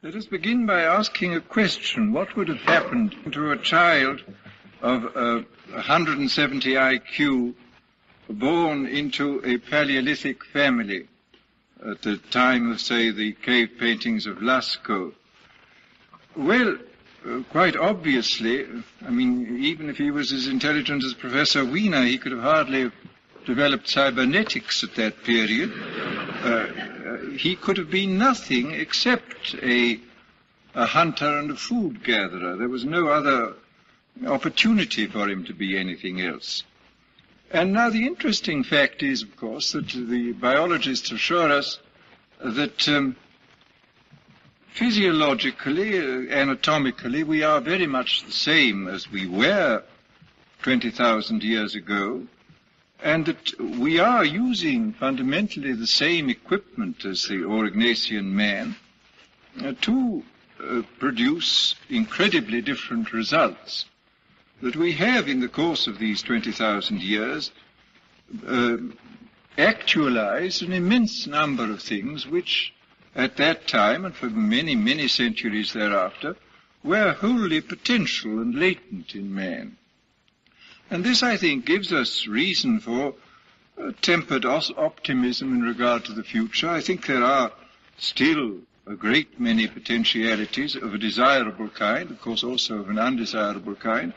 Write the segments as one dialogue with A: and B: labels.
A: Let us begin by asking a question. What would have happened to a child of 170 IQ born into a Paleolithic family at the time of, say, the cave paintings of Lascaux? Well, quite obviously, I mean, even if he was as intelligent as Professor Wiener, he could have hardly developed cybernetics at that period. He could have been nothing except a hunter and a food gatherer. There was no other opportunity for him to be anything else. And now the interesting fact is, of course, that the biologists assure us that physiologically, anatomically, we are very much the same as we were 20,000 years ago, and that we are using fundamentally the same equipment as the Aurignacian man to produce incredibly different results. That we have, in the course of these 20,000 years, actualized an immense number of things which, at that time, and for many, many centuries thereafter, were wholly potential and latent in man. And this, I think, gives us reason for tempered optimism in regard to the future. I think there are still a great many potentialities of a desirable kind, of course also of an undesirable kind,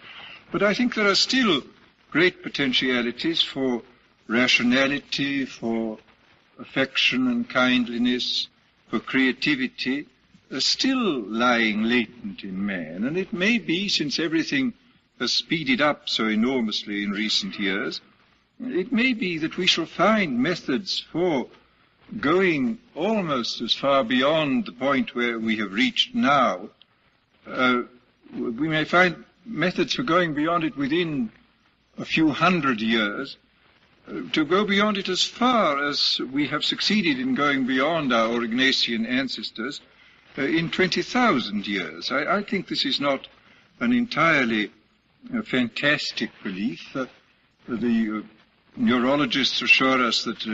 A: but I think there are still great potentialities for rationality, for affection and kindliness, for creativity, still lying latent in man. And it may be, since everything has speeded up so enormously in recent years, it may be that we shall find methods for going almost as far beyond the point where we have reached now. We may find methods for going beyond it within a few hundred years, to go beyond it as far as we have succeeded in going beyond our Aurignacian ancestors in 20,000 years. I think this is not an entirely fantastic belief. The neurologists assure us that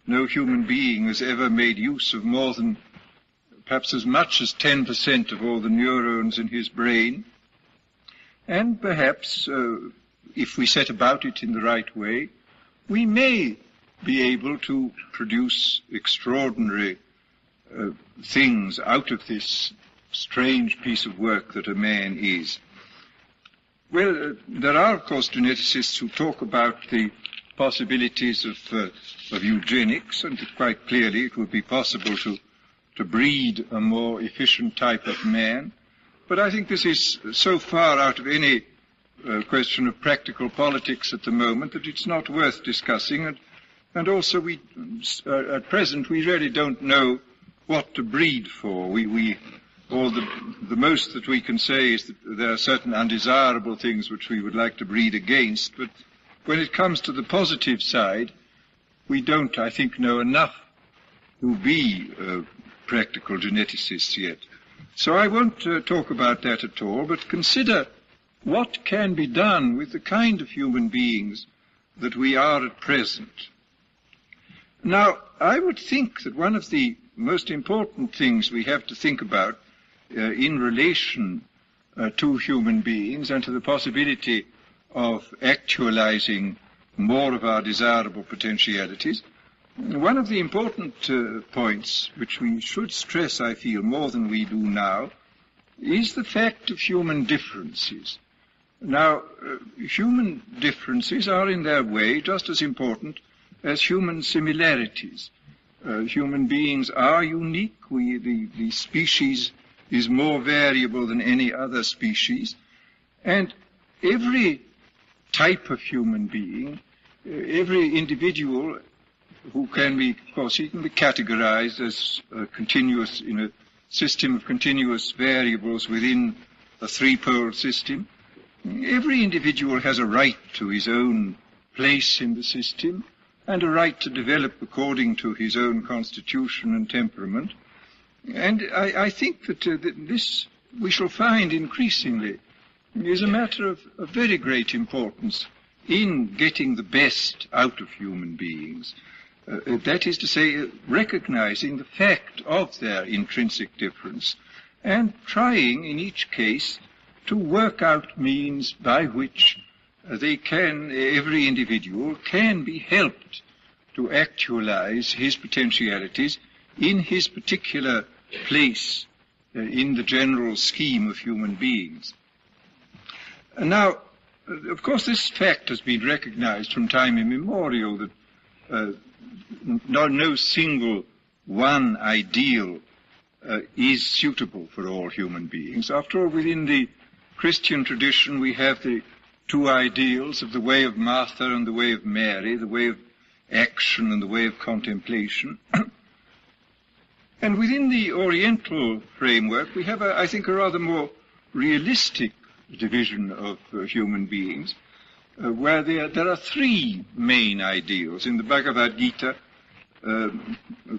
A: no human being has ever made use of more than perhaps as much as 10% of all the neurons in his brain. And perhaps, if we set about it in the right way, we may be able to produce extraordinary things out of this strange piece of work that a man is. Well, there are, of course, geneticists who talk about the possibilities of eugenics, and quite clearly it would be possible to breed a more efficient type of man. But I think this is so far out of any question of practical politics at the moment that it's not worth discussing. And also, at present, we really don't know what to breed for. The most that we can say is that there are certain undesirable things which we would like to breed against, but when it comes to the positive side, we don't, I think, know enough to be practical geneticists yet. So I won't talk about that at all, but consider what can be done with the kind of human beings that we are at present. Now, I would think that one of the most important things we have to think about in relation to human beings and to the possibility of actualizing more of our desirable potentialities, one of the important points which we should stress, I feel, more than we do now, is the fact of human differences. Now, human differences are in their way just as important as human similarities. Human beings are unique. The species is more variable than any other species, and every type of human being, every individual who can be, of course, he can be categorized as continuous in a system of continuous variables within a three-pole system. Every individual has a right to his own place in the system and a right to develop according to his own constitution and temperament. And I think that this we shall find increasingly is a matter of very great importance in getting the best out of human beings. That is to say, recognizing the fact of their intrinsic difference and trying in each case to work out means by which every individual can be helped to actualize his potentialities in his particular place in the general scheme of human beings. Now, of course, this fact has been recognized from time immemorial that no single one ideal is suitable for all human beings. After all, within the Christian tradition, we have the two ideals of the way of Martha and the way of Mary, the way of action and the way of contemplation. And within the Oriental framework, we have, I think, a rather more realistic division of human beings, where there are three main ideals. In the Bhagavad Gita,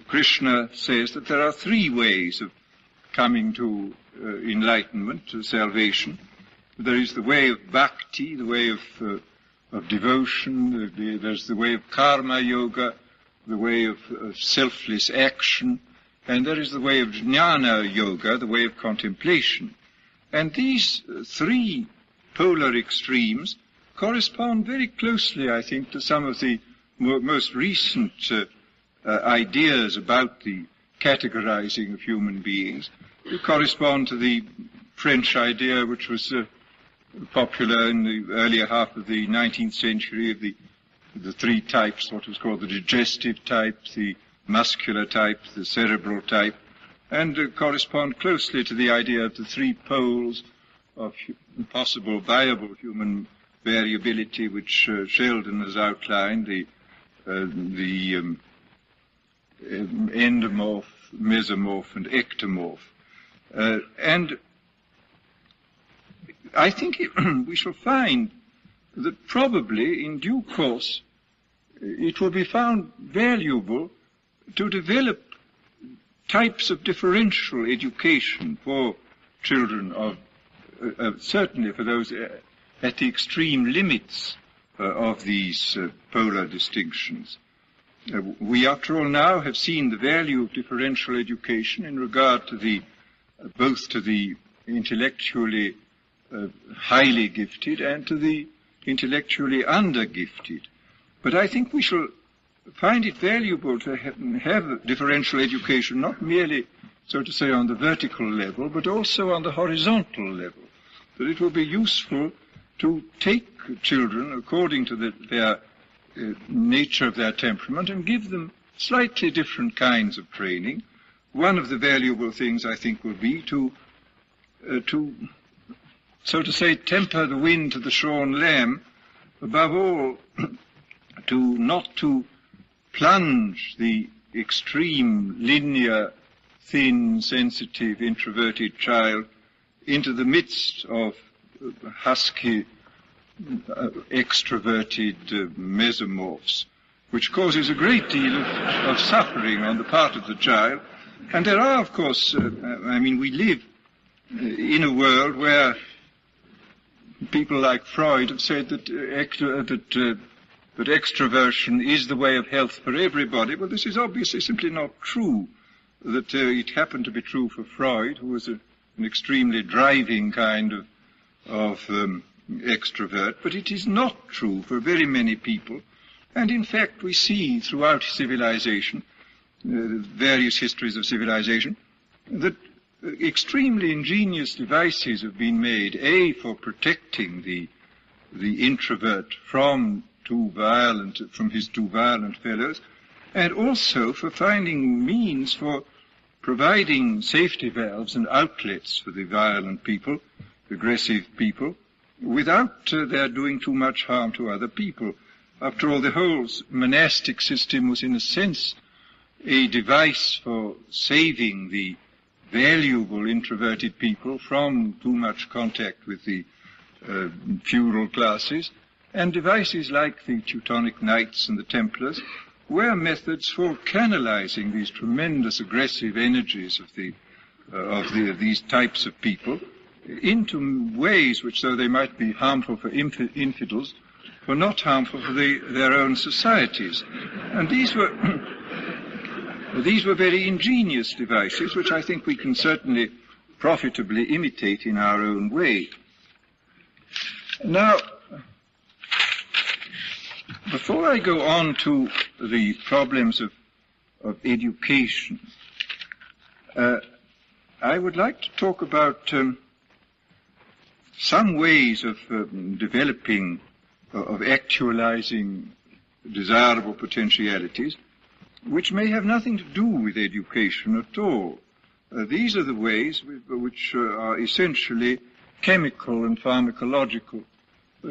A: Krishna says that there are three ways of coming to enlightenment, to salvation. There is the way of bhakti, the way of devotion. There's the way of karma yoga, the way of selfless action. And there is the way of jnana yoga, the way of contemplation. And these three polar extremes correspond very closely, I think, to some of the most recent ideas about the categorizing of human beings. They correspond to the French idea, which was popular in the earlier half of the 19th century, of the three types, what was called the digestive type, the muscular type, the cerebral type, and correspond closely to the idea of the three poles of possible viable human variability, which Sheldon has outlined, the endomorph, mesomorph, and ectomorph. And I think we shall find that probably in due course it will be found valuable to develop types of differential education for children of, certainly for those at the extreme limits of these polar distinctions. We, after all, now have seen the value of differential education in regard to both to the intellectually highly gifted and to the intellectually under-gifted. But I think we shall find it valuable to have differential education, not merely, so to say, on the vertical level, but also on the horizontal level. That it will be useful to take children according to their nature of their temperament and give them slightly different kinds of training. One of the valuable things, I think, will be to so to say, temper the wind to the shorn lamb, above all, not to plunge the extreme, linear, thin, sensitive, introverted child into the midst of husky, extroverted mesomorphs, which causes a great deal of suffering on the part of the child. And there are, of course, we live in a world where people like Freud have said that extroversion is the way of health for everybody. Well, this is obviously simply not true. That it happened to be true for Freud, who was an extremely driving kind of extrovert, but it is not true for very many people. And in fact, we see throughout civilization, various histories of civilization, that extremely ingenious devices have been made, for protecting the introvert from his too violent fellows, and also for finding means for providing safety valves and outlets for the violent people, aggressive people, without their doing too much harm to other people. After all, the whole monastic system was, in a sense, a device for saving the valuable introverted people from too much contact with the feudal classes, and devices like the Teutonic Knights and the Templars were methods for canalizing these tremendous aggressive energies of these types of people into ways which, though they might be harmful for infidels, were not harmful for their own societies. And these were very ingenious devices, which I think we can certainly profitably imitate in our own way. Now, before I go on to the problems of education, I would like to talk about some ways of developing, of actualizing desirable potentialities, which may have nothing to do with education at all. These are the ways which are essentially chemical and pharmacological.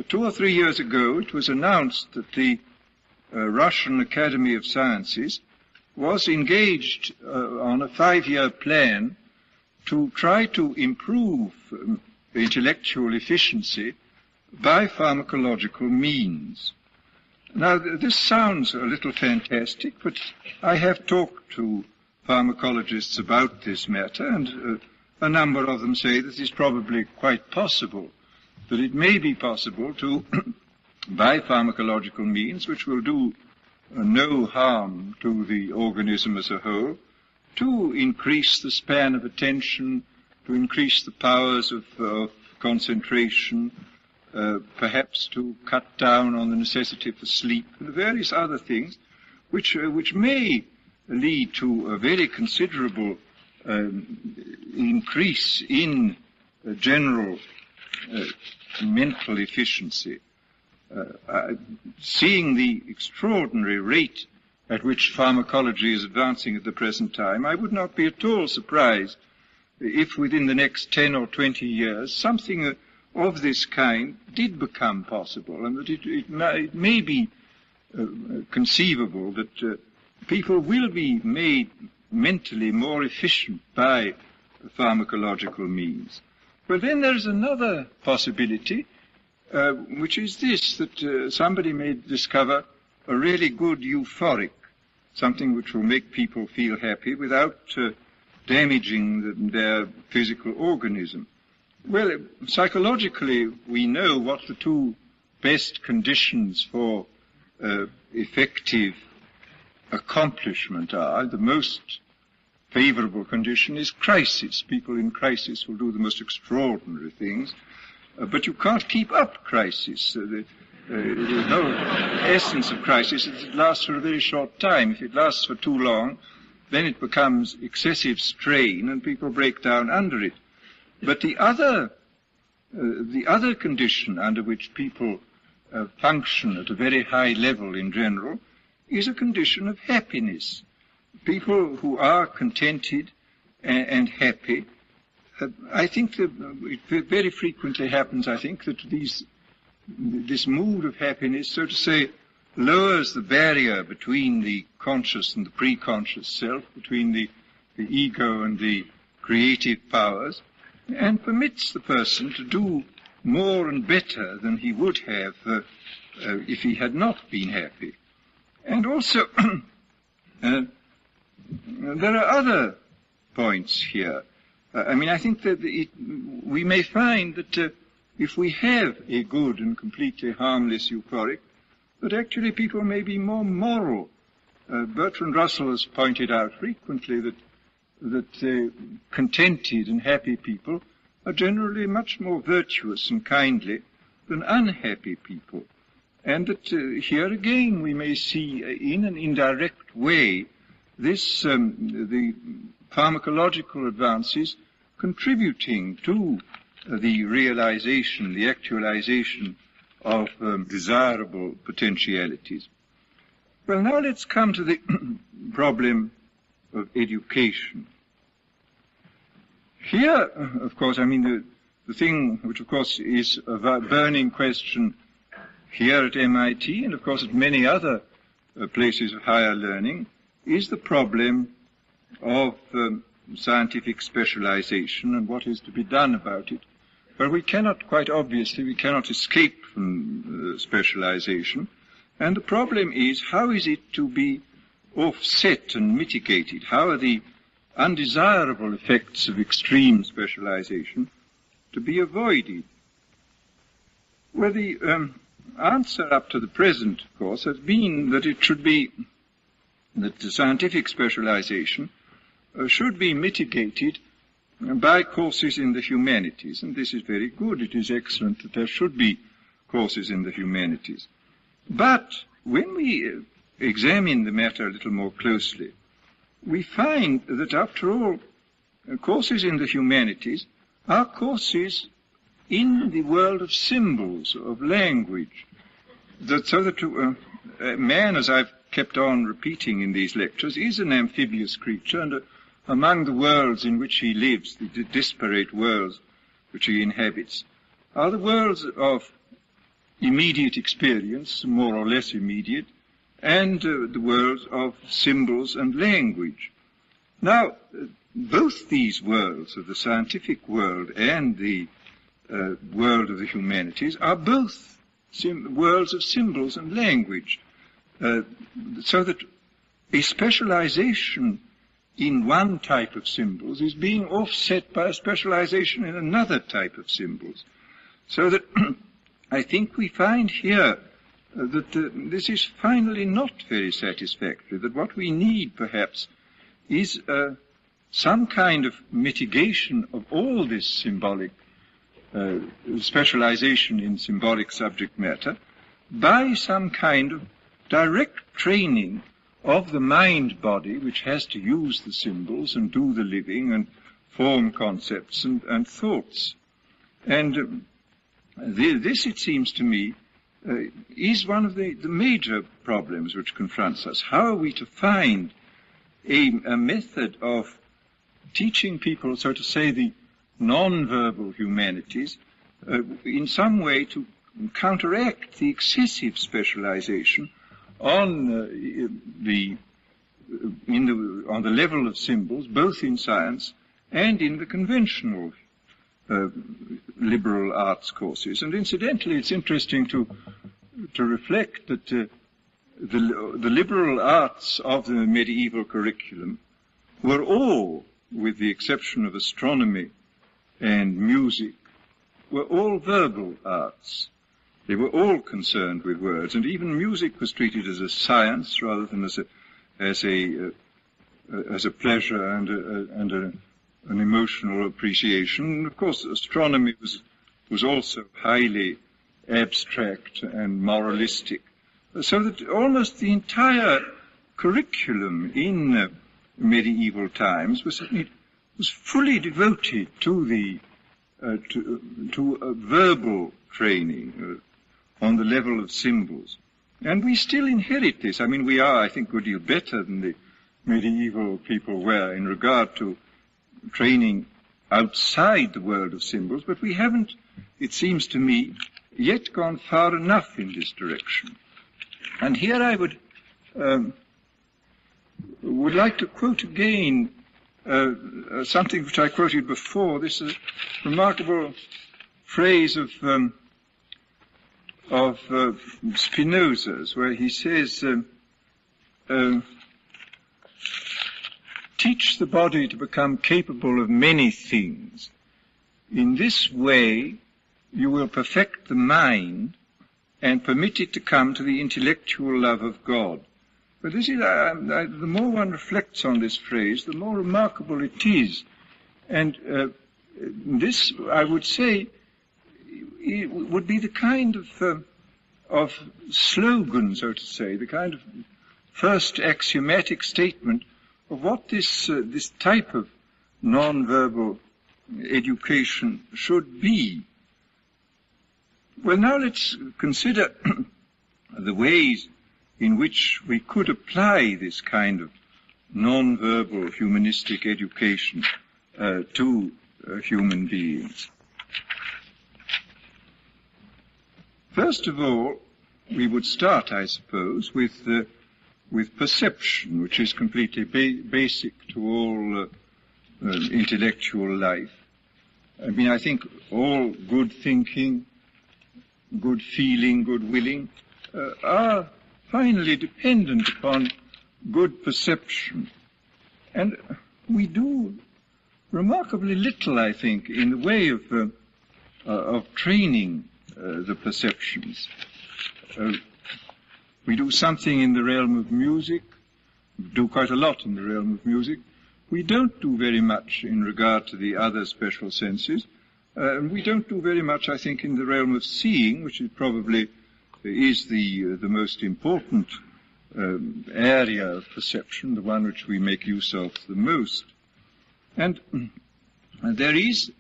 A: 2 or 3 years ago, it was announced that the Russian Academy of Sciences was engaged on a 5-year plan to try to improve intellectual efficiency by pharmacological means. Now, this sounds a little fantastic, but I have talked to pharmacologists about this matter, and a number of them say that it's probably quite possible, that it may be possible to, by pharmacological means, which will do no harm to the organism as a whole, to increase the span of attention, to increase the powers of concentration, perhaps to cut down on the necessity for sleep, and various other things, which may lead to a very considerable increase in general mental efficiency. Seeing the extraordinary rate at which pharmacology is advancing at the present time, I would not be at all surprised if within the next 10 or 20 years something of this kind did become possible, and that it may be conceivable that people will be made mentally more efficient by pharmacological means. But then there's another possibility, which is this, that somebody may discover a really good euphoric, something which will make people feel happy without damaging their physical organism. Well, psychologically, we know what the two best conditions for effective accomplishment are. The most favorable condition is crisis. People in crisis will do the most extraordinary things, but you can't keep up crisis. The whole essence of crisis is it lasts for a very short time. If it lasts for too long, then it becomes excessive strain and people break down under it. But the other condition under which people function at a very high level in general is a condition of happiness. People who are contented and happy, I think that it very frequently happens, I think, that this mood of happiness, so to say, lowers the barrier between the conscious and the pre-conscious self, between the ego and the creative powers, and permits the person to do more and better than he would have if he had not been happy. And also, there are other points here. I think that we may find that if we have a good and completely harmless euphoric, that actually people may be more moral. Bertrand Russell has pointed out frequently that contented and happy people are generally much more virtuous and kindly than unhappy people. And that here again we may see in an indirect way this the pharmacological advances contributing to the realization, the actualization of desirable potentialities. Well, now let's come to the problem of education. Here, of course, the thing which, of course, is a burning question here at MIT and, of course, at many other places of higher learning is the problem of scientific specialization and what is to be done about it. But we cannot, quite obviously, we cannot escape from specialization. And the problem is, how is it to be offset and mitigated? How are the undesirable effects of extreme specialization to be avoided? Well, answer up to the present, of course, has been that it should be that the scientific specialization should be mitigated by courses in the humanities, and this is very good. It is excellent that there should be courses in the humanities. But when we examine the matter a little more closely, we find that, after all, courses in the humanities are courses in the world of symbols, of language, so that man, as I've kept on repeating in these lectures, is an amphibious creature, and among the worlds in which he lives, the disparate worlds which he inhabits, are the worlds of immediate experience, more or less immediate, and the worlds of symbols and language. Now, both these worlds, of the scientific world and the world of the humanities, are both worlds of symbols and language, so that a specialization in one type of symbols is being offset by a specialization in another type of symbols. So that I think we find here that this is finally not very satisfactory, that what we need perhaps is some kind of mitigation of all this symbolic specialization in symbolic subject matter by some kind of direct training of the mind-body, which has to use the symbols and do the living and form concepts and thoughts. And this, it seems to me, is one of the major problems which confronts us. How are we to find a method of teaching people, so to say, the non-verbal humanities, in some way to counteract the excessive specialization on the level of symbols, both in science and in the conventional liberal arts courses. And incidentally, it's interesting to reflect that the liberal arts of the medieval curriculum were all, with the exception of astronomy and music, were all verbal arts. They were all concerned with words, and even music was treated as a science rather than as a pleasure and an emotional appreciation. And of course, astronomy was also highly abstract and moralistic, so that almost the entire curriculum in medieval times was fully devoted to the verbal training on the level of symbols. And we still inherit this. I mean, we are, I think, a good deal better than the medieval people were in regard to training outside the world of symbols, but we haven't, it seems to me, yet gone far enough in this direction. And here I would like to quote again something which I quoted before. This is a remarkable phrase of Spinoza's, where he says, teach the body to become capable of many things. In this way, you will perfect the mind and permit it to come to the intellectual love of God. But this is, the more one reflects on this phrase, the more remarkable it is. And this, I would say, it would be the kind of slogan, so to say, the kind of first axiomatic statement of what this type of non-verbal education should be. Well, now let's consider the ways in which we could apply this kind of non-verbal humanistic education to human beings. First of all, we would start, I suppose, with perception, which is completely basic to all intellectual life. I mean, I think all good thinking, good feeling, good willing are finally dependent upon good perception. And we do remarkably little, I think, in the way of training the perceptions. We do something in the realm of music, do quite a lot in the realm of music. We don't do very much in regard to the other special senses. We don't do very much, I think, in the realm of seeing, which is probably the most important area of perception, the one which we make use of the most. And there is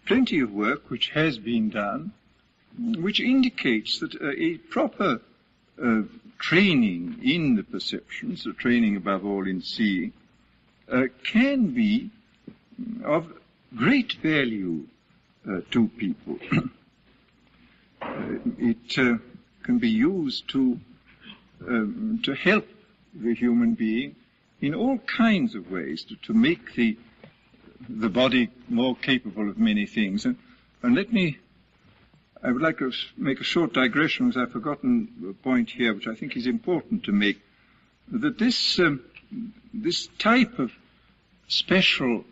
A: plenty of work which has been done, which indicates that a proper training in the perceptions, a training above all in seeing, can be of great value to people. It can be used to help the human being in all kinds of ways, to make the body more capable of many things. And I would like to make a short digression, because I've forgotten a point here which I think is important to make, that this type of special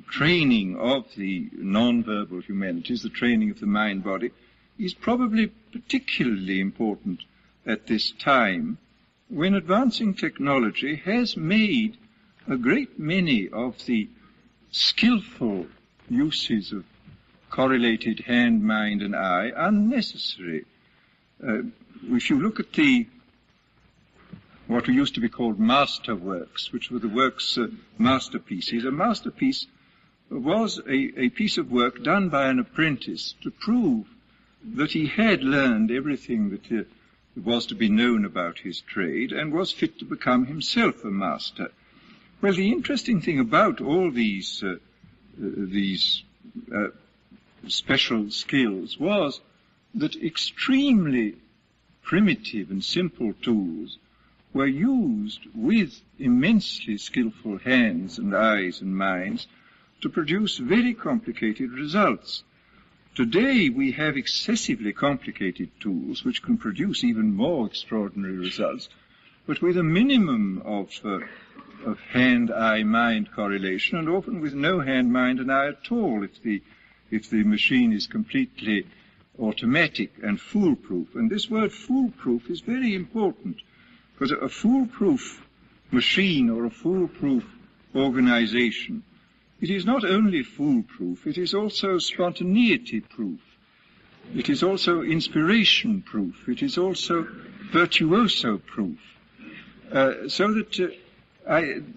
A: training of the non-verbal humanities, the training of the mind-body, is probably particularly important at this time, when advancing technology has made a great many of the skillful uses of correlated hand, mind, and eye unnecessary. If you look at what used to be called masterworks, which were the works, masterpieces, a masterpiece was a piece of work done by an apprentice to prove that he had learned everything that was to be known about his trade and was fit to become himself a master. Well, the interesting thing about all these special skills was that extremely primitive and simple tools were used with immensely skillful hands and eyes and minds to produce very complicated results. Today we have excessively complicated tools which can produce even more extraordinary results, but with a minimum of hand-eye-mind correlation, and often with no hand, mind, and eye at all if the machine is completely automatic and foolproof. And this word foolproof is very important, because a foolproof machine or a foolproof organization, it is not only foolproof, it is also spontaneity-proof. It is also inspiration-proof. It is also virtuoso-proof. So that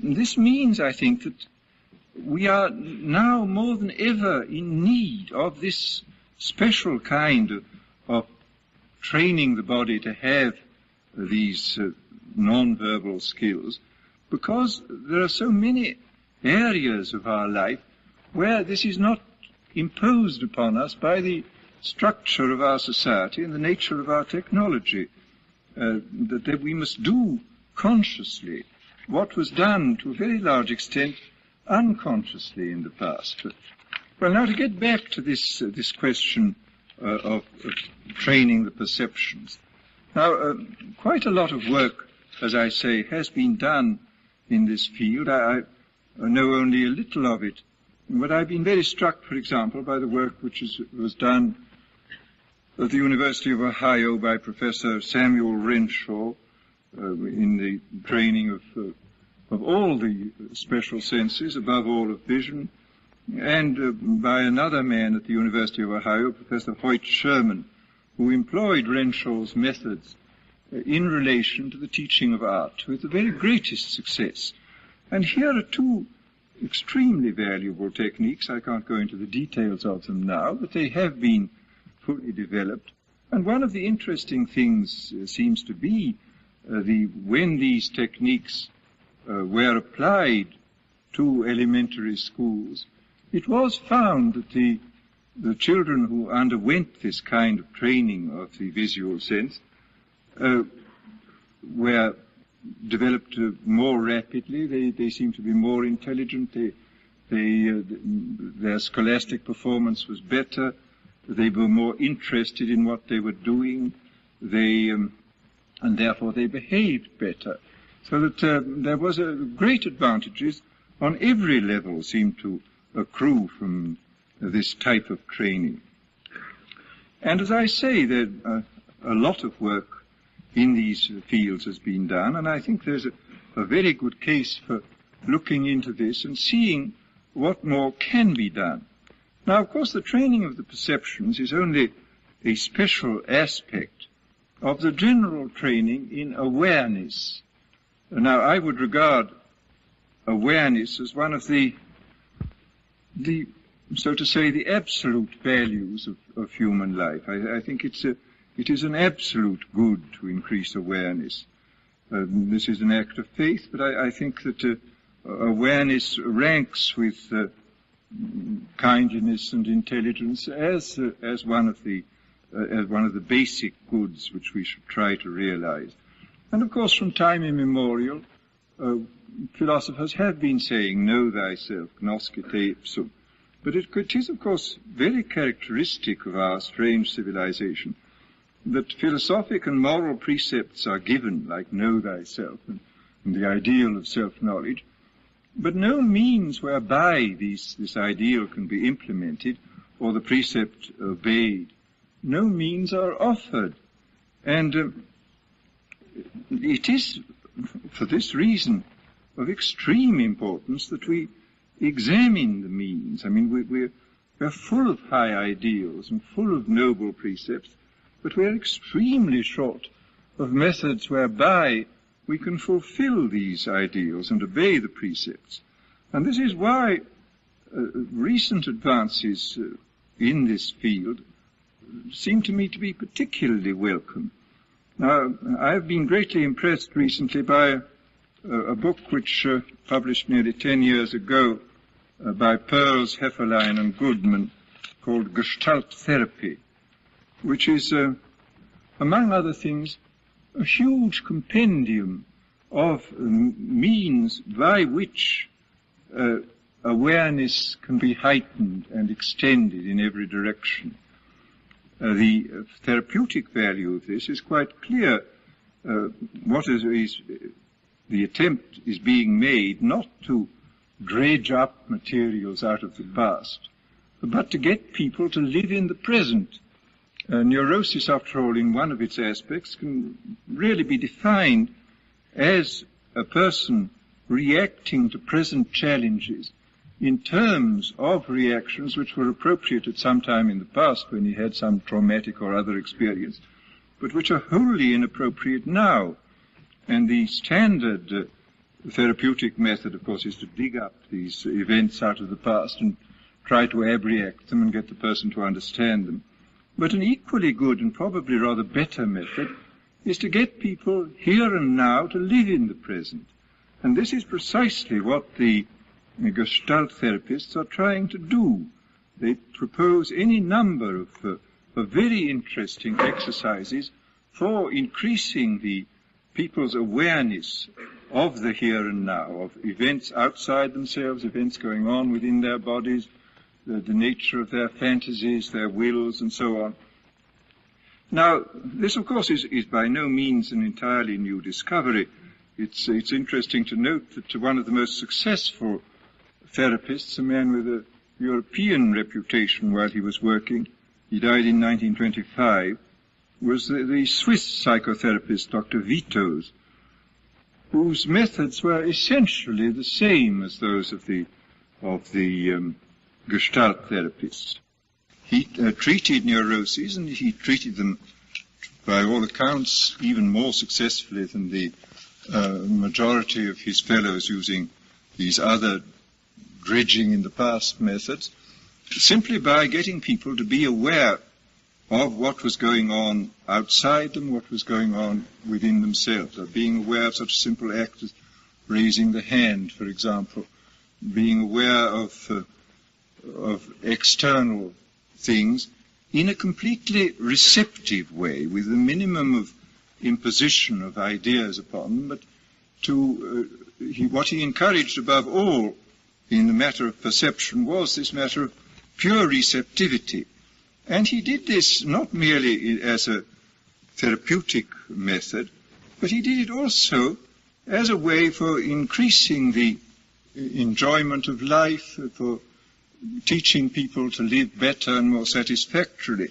A: this means, I think, that we are now more than ever in need of this special kind of training the body to have these non-verbal skills, because there are so many areas of our life where this is not imposed upon us by the structure of our society and the nature of our technology, that we must do consciously what was done to a very large extent unconsciously in the past. Well, now to get back to this question of training the perceptions. Now, quite a lot of work, as I say, has been done in this field. I know only a little of it, but I've been very struck, for example, by the work which was done at the University of Ohio by Professor Samuel Renshaw in the training of all the special senses, above all of vision, and by another man at the University of Ohio, Professor Hoyt Sherman, who employed Renshaw's methods in relation to the teaching of art with the very greatest success. And here are two extremely valuable techniques. I can't go into the details of them now, but they have been fully developed. And one of the interesting things seems to be when these techniques were applied to elementary schools, it was found that the children who underwent this kind of training of the visual sense were developed more rapidly. They seemed to be more intelligent. Their scholastic performance was better. They were more interested in what they were doing. And therefore they behaved better. So that there was great advantages on every level seemed to accrue from this type of training. And as I say, there a lot of work in these fields has been done, and I think there's a very good case for looking into this and seeing what more can be done. Now, of course, the training of the perceptions is only a special aspect of the general training in awareness. Now, I would regard awareness as one of the so to say, the absolute values of human life. I think it is an absolute good to increase awareness. This is an act of faith, but I think that awareness ranks with kindliness and intelligence as one of the basic goods which we should try to realize. And of course, from time immemorial, philosophers have been saying, know thyself, gnosce te ipsum. But it is, of course, very characteristic of our strange civilization that philosophic and moral precepts are given, like know thyself and the ideal of self-knowledge, but no means whereby this ideal can be implemented or the precept obeyed. No means are offered. And it is, for this reason, of extreme importance that we examine the means. I mean, we're full of high ideals and full of noble precepts, but we're extremely short of methods whereby we can fulfill these ideals and obey the precepts. And this is why recent advances in this field seem to me to be particularly welcome. Now, I have been greatly impressed recently by a book which published nearly 10 years ago by Pearls, Hefferlein and Goodman, called Gestalt Therapy, which is, among other things, a huge compendium of means by which awareness can be heightened and extended in every direction. The therapeutic value of this is quite clear. The attempt is being made not to dredge up materials out of the past, but to get people to live in the present. Neurosis, after all, in one of its aspects, can really be defined as a person reacting to present challenges in terms of reactions which were appropriate at some time in the past when he had some traumatic or other experience, but which are wholly inappropriate now. And the standard therapeutic method, of course, is to dig up these events out of the past and try to abreact them and get the person to understand them. But an equally good and probably rather better method is to get people here and now to live in the present. And this is precisely what the Gestalt therapists are trying to do. They propose any number of very interesting exercises for increasing the people's awareness of the here and now, of events outside themselves, events going on within their bodies, the nature of their fantasies, their wills, and so on. Now, this, of course, is by no means an entirely new discovery. It's interesting to note that one of the most successful therapists, a man with a European reputation while he was working, he died in 1925, was the Swiss psychotherapist Dr. Vitos, whose methods were essentially the same as those of the Gestalt therapists. He treated neuroses, and he treated them, by all accounts, even more successfully than the majority of his fellows using these other dredging in the past methods, simply by getting people to be aware of what was going on outside them, what was going on within themselves, of being aware of such a simple act as raising the hand, for example, being aware of external things in a completely receptive way, with a minimum of imposition of ideas upon them, but what he encouraged above all in the matter of perception was this matter of pure receptivity. And he did this not merely as a therapeutic method, but he did it also as a way for increasing the enjoyment of life, for teaching people to live better and more satisfactorily.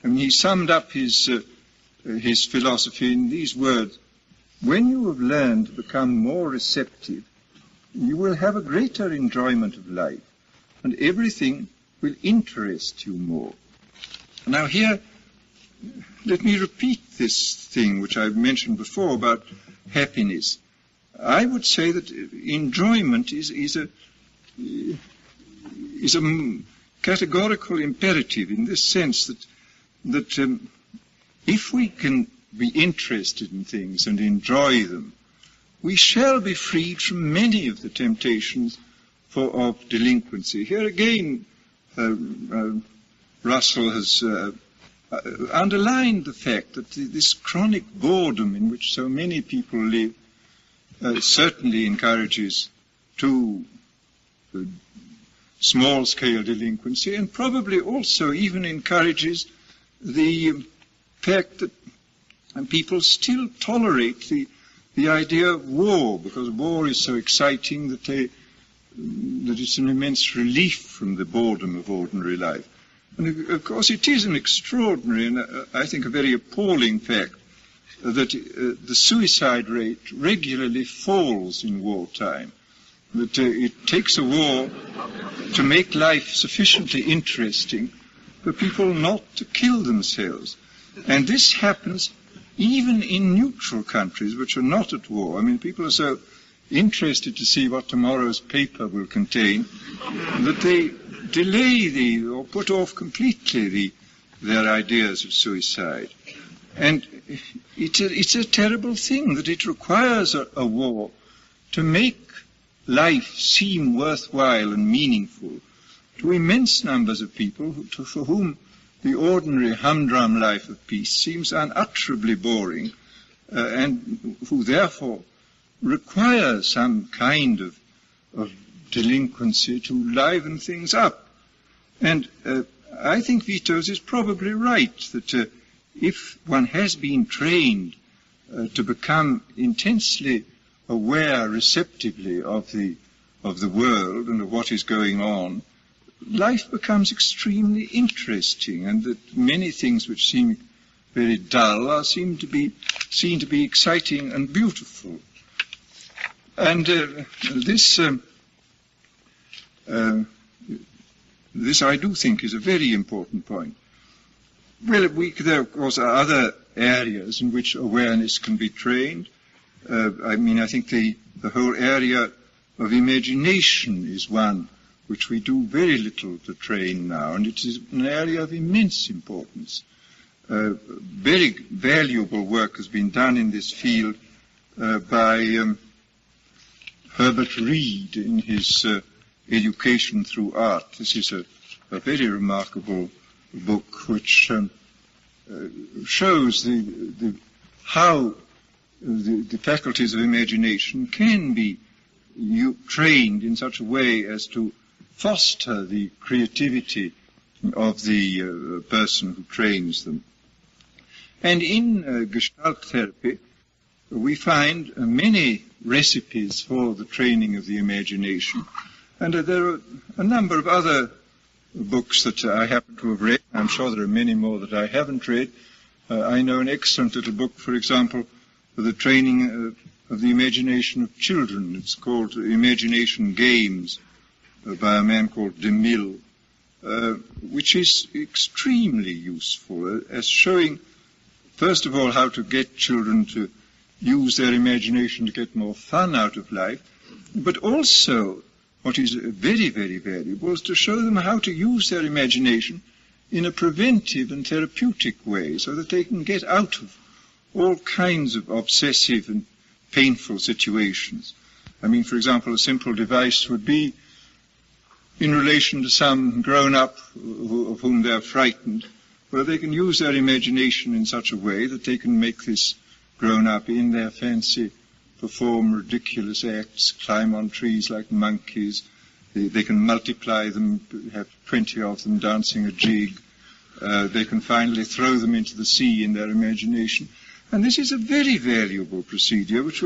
A: I mean, he summed up his philosophy in these words: when you have learned to become more receptive, you will have a greater enjoyment of life, and everything will interest you more. Now here, let me repeat this thing which I've mentioned before about happiness. I would say that enjoyment is a categorical imperative, in this sense that if we can be interested in things and enjoy them, we shall be freed from many of the temptations of delinquency. Here again, Russell has underlined the fact that this chronic boredom in which so many people live certainly encourages too small-scale delinquency, and probably also even encourages the fact that people still tolerate the idea of war, because war is so exciting that it's an immense relief from the boredom of ordinary life. And of course it is an extraordinary and I think a very appalling fact that the suicide rate regularly falls in wartime, that it takes a war to make life sufficiently interesting for people not to kill themselves. And this happens even in neutral countries which are not at war. I mean, people are so interested to see what tomorrow's paper will contain that they delay or put off completely their ideas of suicide. And it's a terrible thing that it requires a war to make life seem worthwhile and meaningful to immense numbers of people for whom the ordinary humdrum life of peace seems unutterably boring, and who therefore require some kind of delinquency to liven things up. And I think Vitos is probably right that if one has been trained to become intensely aware receptively of the world and of what is going on, life becomes extremely interesting, and that many things which seem very dull are seen to be exciting and beautiful. And this I do think is a very important point. Well, there of course are other areas in which awareness can be trained. I think the whole area of imagination is one which we do very little to train now, and it is an area of immense importance. Very valuable work has been done in this field by Herbert Reed in his Education Through Art. This is a very remarkable book which shows how the faculties of imagination can be trained in such a way as to foster the creativity of the person who trains them. And in Gestalt therapy, we find many recipes for the training of the imagination. And there are a number of other books that I happen to have read. I'm sure there are many more that I haven't read. I know an excellent little book, for example, for the training of the imagination of children. It's called Imagination Games by a man called DeMille, which is extremely useful as showing, first of all, how to get children to use their imagination to get more fun out of life, but also, what is very, very valuable, is to show them how to use their imagination in a preventive and therapeutic way, so that they can get out of all kinds of obsessive and painful situations. I mean, for example, a simple device would be, in relation to some grown-up of whom they are frightened, where they can use their imagination in such a way that they can make this grown-up in their fancy perform ridiculous acts, climb on trees like monkeys. They can multiply them, have 20 of them dancing a jig. They can finally throw them into the sea in their imagination. And this is a very valuable procedure which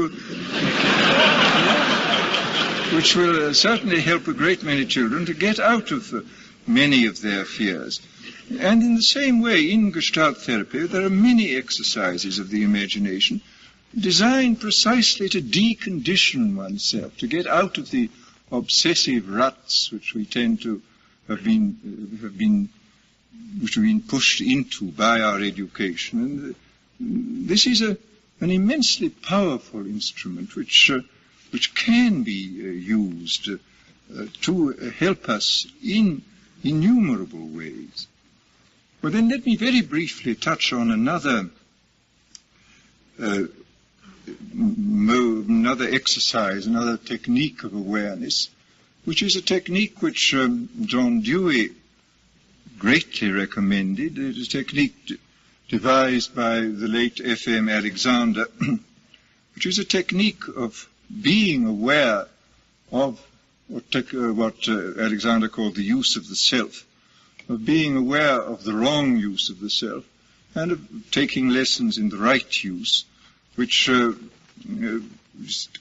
A: will certainly help a great many children to get out of many of their fears. And in the same way, in Gestalt therapy, there are many exercises of the imagination designed precisely to decondition oneself, to get out of the obsessive ruts which we tend to have been pushed into by our education. And this is an immensely powerful instrument which can be used to help us in innumerable ways. Well, then let me very briefly touch on another exercise, another technique of awareness, which is a technique which John Dewey greatly recommended. It is a technique devised by the late F.M. Alexander, which is a technique of being aware of what Alexander called the use of the self, of being aware of the wrong use of the self, and of taking lessons in the right use, which, again,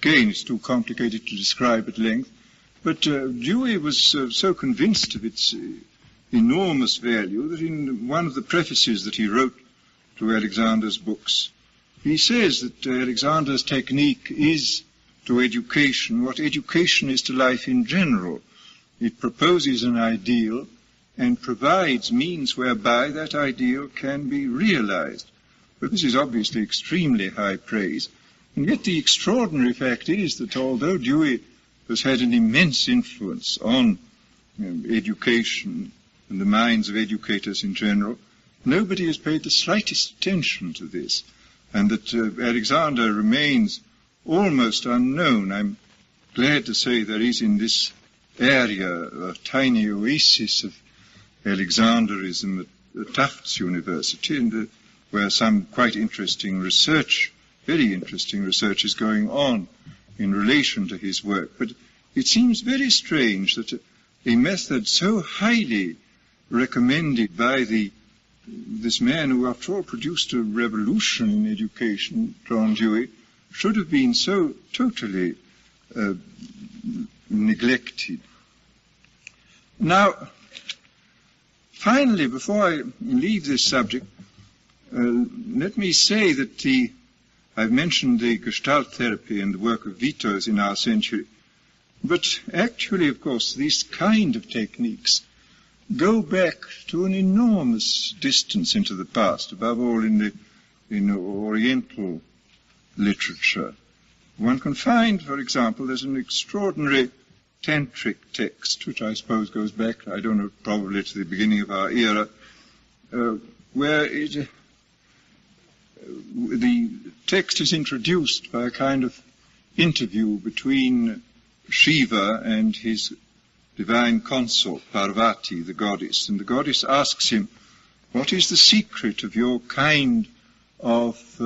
A: is too complicated to describe at length. But Dewey was so convinced of its enormous value that in one of the prefaces that he wrote to Alexander's books, he says that Alexander's technique is to education what education is to life in general. It proposes an ideal and provides means whereby that ideal can be realized. But this is obviously extremely high praise. And yet the extraordinary fact is that although Dewey has had an immense influence on education and the minds of educators in general, nobody has paid the slightest attention to this, and that Alexander remains almost unknown. I'm glad to say there is in this area a tiny oasis of Alexanderism at Tufts University, and where some quite interesting research, very interesting research, is going on in relation to his work. But it seems very strange that a method so highly recommended by this man who, after all, produced a revolution in education, John Dewey, should have been so totally neglected. Now, finally, before I leave this subject, let me say that I've mentioned the Gestalt therapy and the work of Vitos in our century, but actually, of course, these kind of techniques go back to an enormous distance into the past, above all in Oriental literature. One can find, for example, there's an extraordinary tantric text, which I suppose goes back, I don't know, probably to the beginning of our era, where the text is introduced by a kind of interview between Shiva and his divine consort, Parvati, the goddess. And the goddess asks him, what is the secret of your kind of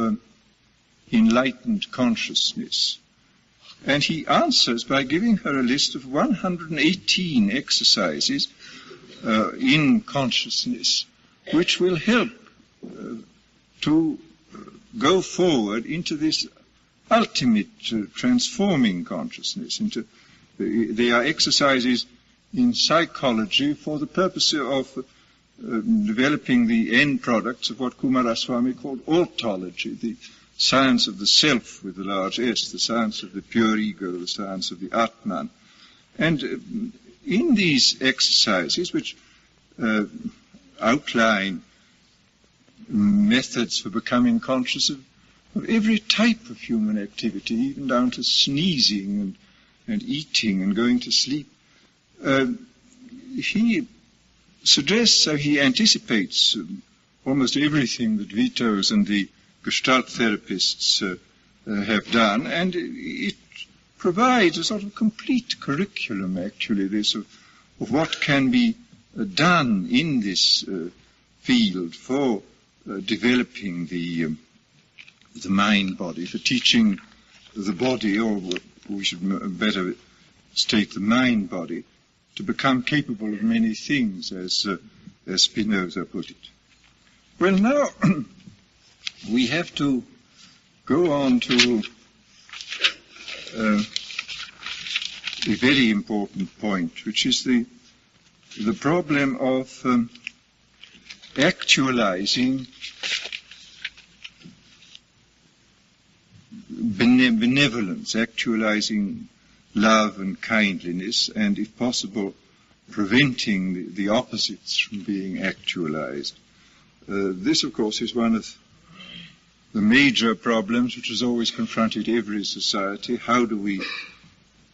A: enlightened consciousness? And he answers by giving her a list of 118 exercises in consciousness, which will help to go forward into this ultimate transforming consciousness. They are exercises in psychology for the purpose of developing the end products of what Kumaraswamy called ontology, the science of the self with a large S, the science of the pure ego, the science of the Atman. And in these exercises, which outline methods for becoming conscious of every type of human activity, even down to sneezing and eating and going to sleep, he suggests, so he anticipates almost everything that Vitos and the Gestalt therapists have done, and it provides a sort of complete curriculum, actually, this of what can be done in this field for developing the mind-body, for teaching the body, or we should better state the mind-body, to become capable of many things, as Spinoza put it. Well, now we have to go on to a very important point, which is the problem of actualizing benevolence, actualizing love and kindliness, and if possible, preventing the opposites from being actualized. This, of course, is one of the major problems which has always confronted every society. How do we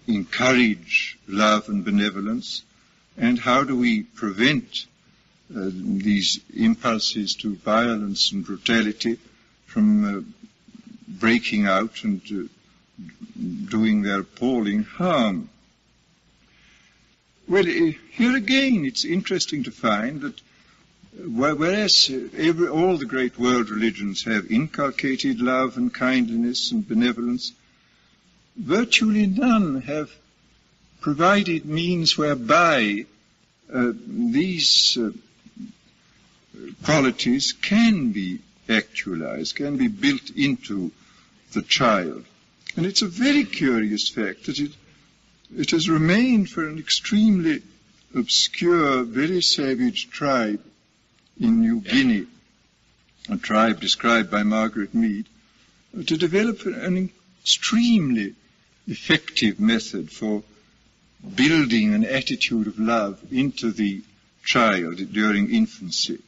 A: encourage love and benevolence, and how do we prevent these impulses to violence and brutality from breaking out and doing their appalling harm? Well, here again, it's interesting to find that whereas all the great world religions have inculcated love and kindliness and benevolence, virtually none have provided means whereby these qualities can be actualized, can be built into the child. And it's a very curious fact that it has remained for an extremely obscure, very savage tribe in New Guinea, a tribe described by Margaret Mead, to develop an extremely effective method for building an attitude of love into the child during infancy.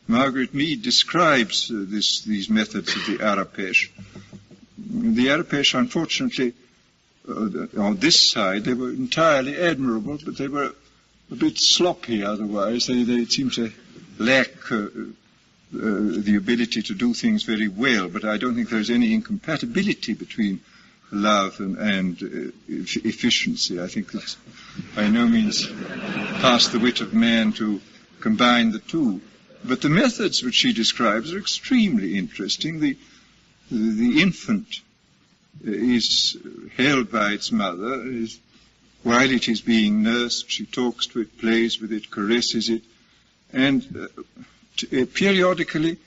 A: Margaret Mead describes these methods of the Arapesh. The Arapesh, unfortunately, on this side, they were entirely admirable, but they were a bit sloppy otherwise. They seem to lack the ability to do things very well, but I don't think there's any incompatibility between love and efficiency. I think it's by no means past the wit of man to combine the two. But the methods which she describes are extremely interesting. The infant is held by its mother. While it is being nursed, she talks to it, plays with it, caresses it, and periodically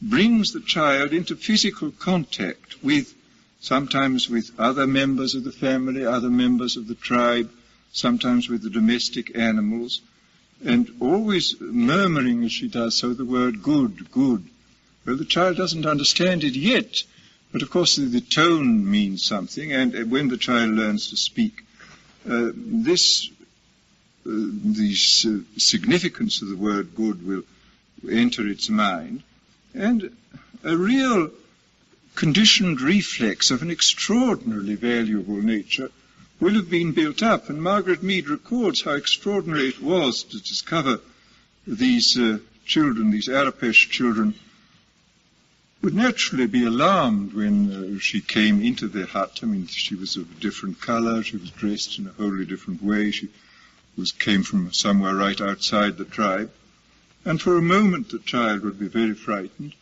A: brings the child into physical contact sometimes with other members of the family, other members of the tribe, sometimes with the domestic animals, and always murmuring as she does so the word good, good. Well, the child doesn't understand it yet, but of course the tone means something, and when the child learns to speak, the significance of the word good will enter its mind, and a real conditioned reflex of an extraordinarily valuable nature will have been built up. And Margaret Mead records how extraordinary it was to discover these children, these Arapesh children, would naturally be alarmed when she came into the hut. I mean, she was of a different color, she was dressed in a wholly different way, she came from somewhere right outside the tribe. And for a moment the child would be very frightened,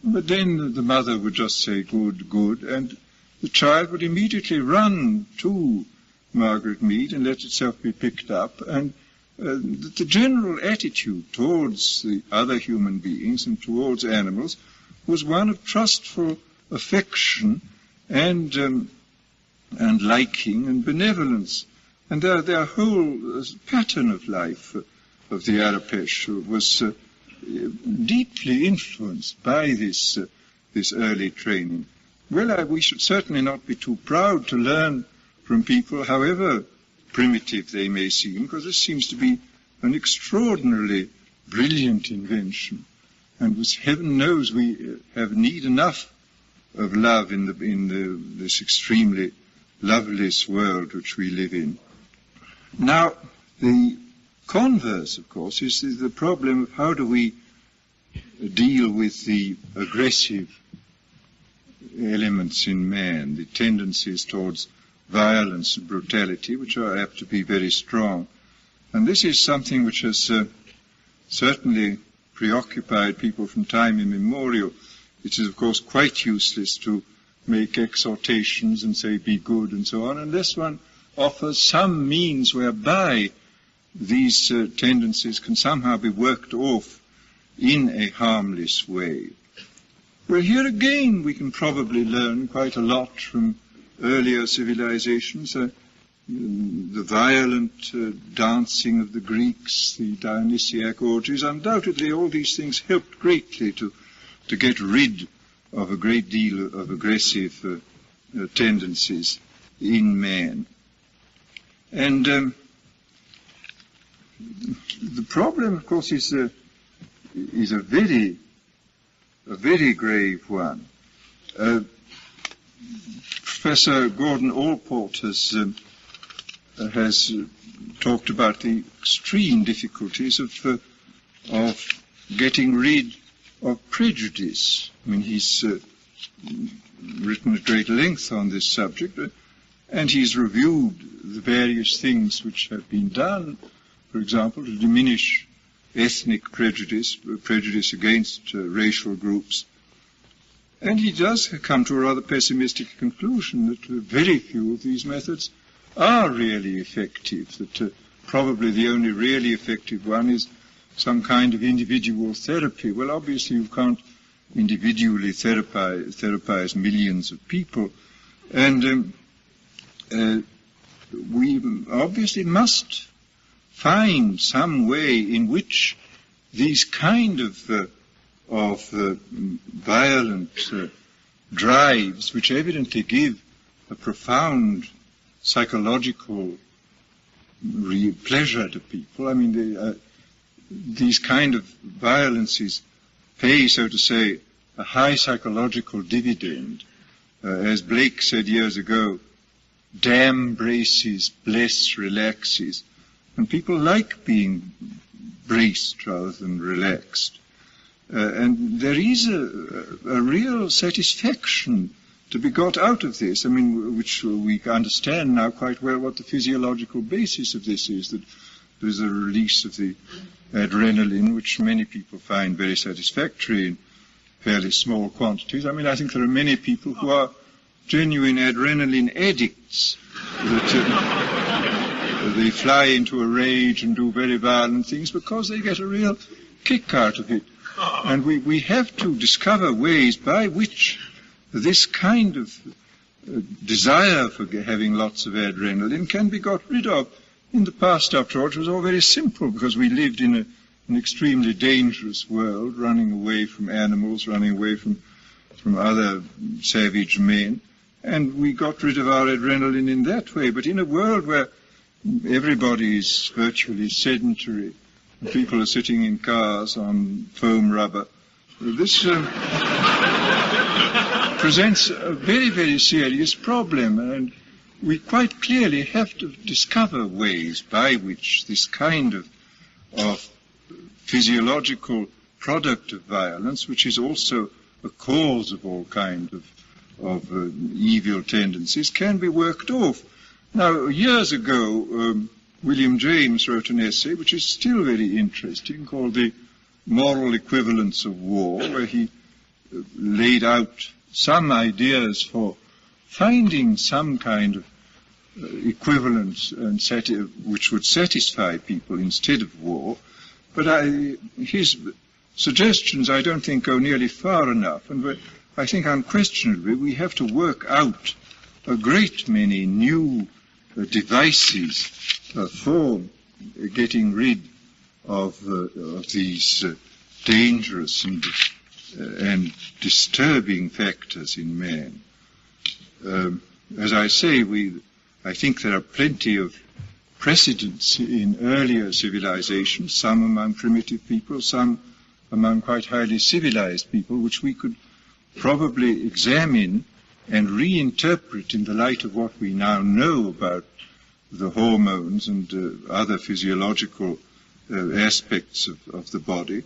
A: but then the mother would just say, good, good, and the child would immediately run to Margaret Mead and let itself be picked up. And the general attitude towards the other human beings and towards animals was one of trustful affection and liking and benevolence. And their whole pattern of life of the Arapesh was deeply influenced by this early training. Well, we should certainly not be too proud to learn from people, however primitive they may seem, because this seems to be an extraordinarily brilliant invention. And heaven knows we have need enough of love in this extremely loveless world which we live in. Now, the converse, of course, is the problem of how do we deal with the aggressive elements in man, the tendencies towards violence and brutality, which are apt to be very strong. And this is something which has certainly preoccupied people from time immemorial. It is, of course, quite useless to make exhortations and say, be good and so on, unless one offers some means whereby these tendencies can somehow be worked off in a harmless way. Well, here again we can probably learn quite a lot from earlier civilizations. the violent dancing of the Greeks, the Dionysiac orgies. Undoubtedly all these things helped greatly to get rid of a great deal of aggressive tendencies in man. And the problem, of course, is a very grave one. Professor Gordon Allport has talked about the extreme difficulties of getting rid of prejudice. I mean, he's written at great length on this subject, and he's reviewed the various things which have been done, for example, to diminish ethnic prejudice against racial groups. And he does come to a rather pessimistic conclusion that very few of these methods are really effective, that probably the only really effective one is some kind of individual therapy. Well, obviously you can't individually therapize millions of people, and we obviously must find some way in which these kind of violent drives, which evidently give a profound psychological pleasure to people. I mean, these kind of violences pay, so to say, a high psychological dividend. As Blake said years ago, damn braces, bless relaxes. And people like being braced rather than relaxed. And there is a real satisfaction to be got out of this, I mean, which we understand now quite well what the physiological basis of this is, that there is a release of the adrenaline, which many people find very satisfactory in fairly small quantities. I mean, I think there are many people who are genuine adrenaline addicts, that they fly into a rage and do very violent things because they get a real kick out of it. And we have to discover ways by which this kind of desire for having lots of adrenaline can be got rid of. In the past, after all, it was all very simple because we lived in an extremely dangerous world, running away from animals, running away from other savage men, and we got rid of our adrenaline in that way. But in a world where everybody is virtually sedentary, people are sitting in cars on foam rubber, this presents a very, very serious problem, and we quite clearly have to discover ways by which this kind of physiological product of violence, which is also a cause of all kinds of evil tendencies, can be worked off. Now, years ago, William James wrote an essay which is still very interesting, called The Moral Equivalence of War, where he laid out some ideas for finding some kind of equivalence and which would satisfy people instead of war. But his suggestions, I don't think, go nearly far enough, and I think unquestionably we have to work out a great many new devices for getting rid of these dangerous and disturbing factors in man. As I say, I think there are plenty of precedents in earlier civilizations, some among primitive people, some among quite highly civilized people, which we could probably examine and reinterpret in the light of what we now know about the hormones and other physiological aspects of the body.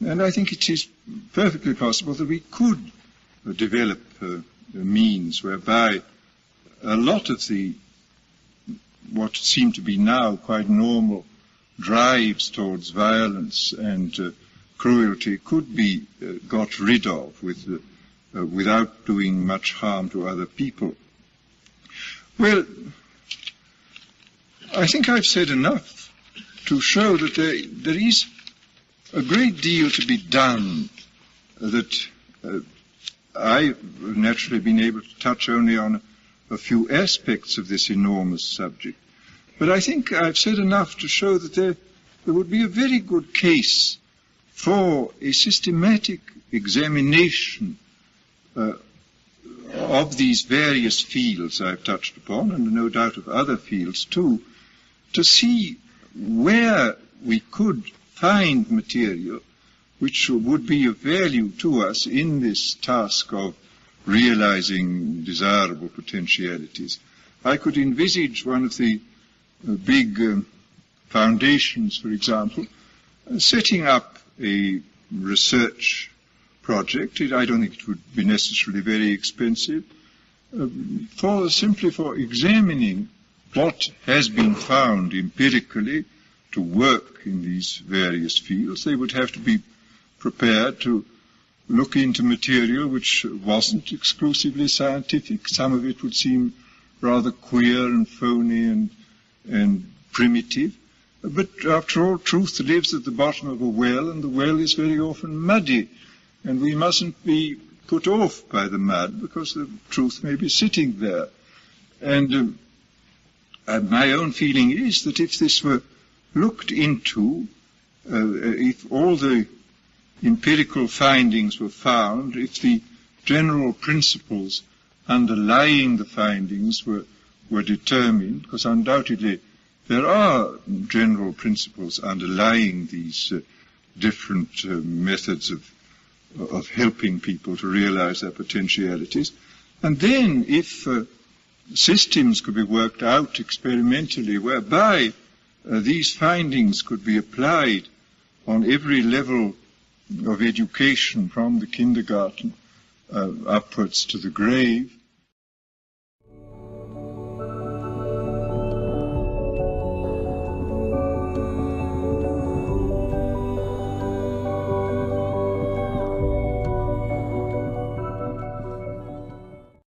A: And I think it is perfectly possible that we could develop means whereby a lot of what seem to be now quite normal drives towards violence and cruelty could be got rid of without doing much harm to other people. Well, I think I've said enough to show that there is a great deal to be done that I've naturally been able to touch only on a few aspects of this enormous subject. But I think I've said enough to show that there would be a very good case for a systematic examination of these various fields I've touched upon, and no doubt of other fields too, to see where we could find material which would be of value to us in this task of realizing desirable potentialities. I could envisage one of the big foundations, for example, setting up a research project. I don't think it would be necessarily very expensive, simply for examining what has been found empirically to work in these various fields. They would have to be prepared to look into material which wasn't exclusively scientific. Some of it would seem rather queer and phony and primitive. But after all, truth lives at the bottom of a well, and the well is very often muddy. And we mustn't be put off by the mud, because the truth may be sitting there. And my own feeling is that if this were looked into, if all the empirical findings were found, if the general principles underlying the findings were determined, because undoubtedly there are general principles underlying these different methods of helping people to realize their potentialities. And then if systems could be worked out experimentally whereby these findings could be applied on every level of education, from the kindergarten upwards to the grave,